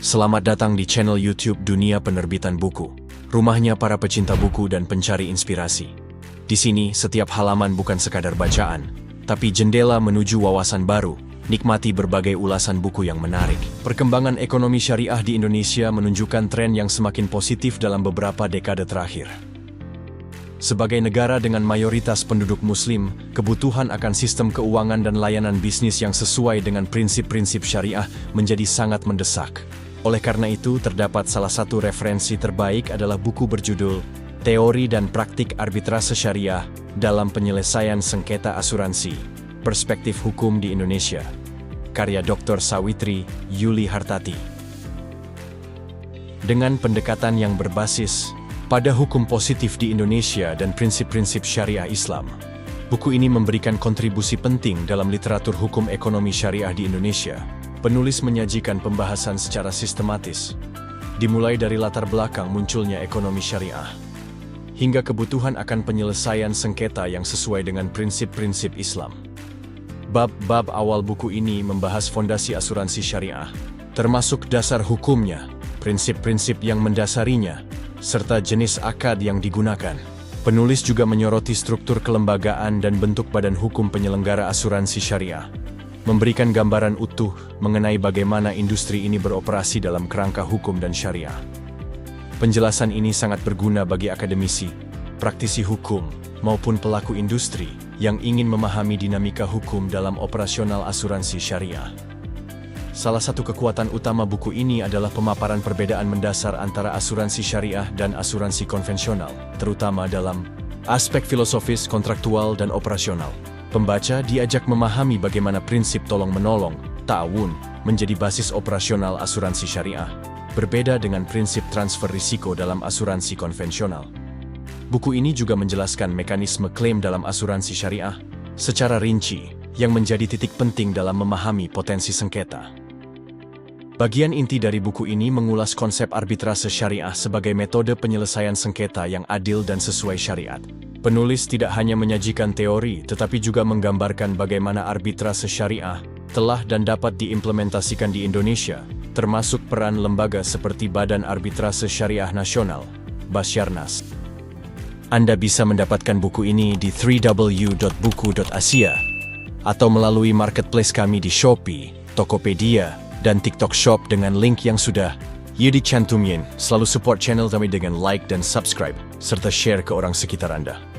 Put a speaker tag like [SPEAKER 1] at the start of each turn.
[SPEAKER 1] Selamat datang di channel YouTube Dunia Penerbitan Buku, rumahnya para pecinta buku dan pencari inspirasi. Di sini, setiap halaman bukan sekadar bacaan, tapi jendela menuju wawasan baru. Nikmati berbagai ulasan buku yang menarik. Perkembangan ekonomi syariah di Indonesia menunjukkan tren yang semakin positif dalam beberapa dekade terakhir. Sebagai negara dengan mayoritas penduduk Muslim, kebutuhan akan sistem keuangan dan layanan bisnis yang sesuai dengan prinsip-prinsip syariah menjadi sangat mendesak. Oleh karena itu, terdapat salah satu referensi terbaik adalah buku berjudul Teori dan Praktik Arbitrase Syariah dalam Penyelesaian Sengketa Asuransi, Perspektif Hukum di Indonesia, karya Dr. Sawitri Yuli Hartati. Dengan pendekatan yang berbasis pada hukum positif di Indonesia dan prinsip-prinsip syariah Islam, buku ini memberikan kontribusi penting dalam literatur hukum ekonomi syariah di Indonesia. Penulis menyajikan pembahasan secara sistematis, dimulai dari latar belakang munculnya ekonomi syariah, hingga kebutuhan akan penyelesaian sengketa yang sesuai dengan prinsip-prinsip Islam. Bab-bab awal buku ini membahas fondasi asuransi syariah, termasuk dasar hukumnya, prinsip-prinsip yang mendasarinya, serta jenis akad yang digunakan. Penulis juga menyoroti struktur kelembagaan dan bentuk badan hukum penyelenggara asuransi syariah, memberikan gambaran utuh mengenai bagaimana industri ini beroperasi dalam kerangka hukum dan syariah. Penjelasan ini sangat berguna bagi akademisi, praktisi hukum, maupun pelaku industri yang ingin memahami dinamika hukum dalam operasional asuransi syariah. Salah satu kekuatan utama buku ini adalah pemaparan perbedaan mendasar antara asuransi syariah dan asuransi konvensional, terutama dalam aspek filosofis, kontraktual, dan operasional. Pembaca diajak memahami bagaimana prinsip tolong-menolong, ta'awun, menjadi basis operasional asuransi syariah, berbeda dengan prinsip transfer risiko dalam asuransi konvensional. Buku ini juga menjelaskan mekanisme klaim dalam asuransi syariah secara rinci, yang menjadi titik penting dalam memahami potensi sengketa. Bagian inti dari buku ini mengulas konsep arbitrase syariah sebagai metode penyelesaian sengketa yang adil dan sesuai syariat. Penulis tidak hanya menyajikan teori, tetapi juga menggambarkan bagaimana arbitrase syariah telah dan dapat diimplementasikan di Indonesia, termasuk peran lembaga seperti Badan Arbitrase Syariah Nasional, Basyarnas. Anda bisa mendapatkan buku ini di www.buku.asia atau melalui marketplace kami di Shopee, Tokopedia, dan TikTok Shop dengan link yang sudah dicantumin. Selalu support channel kami dengan like dan subscribe, serta share ke orang sekitar Anda.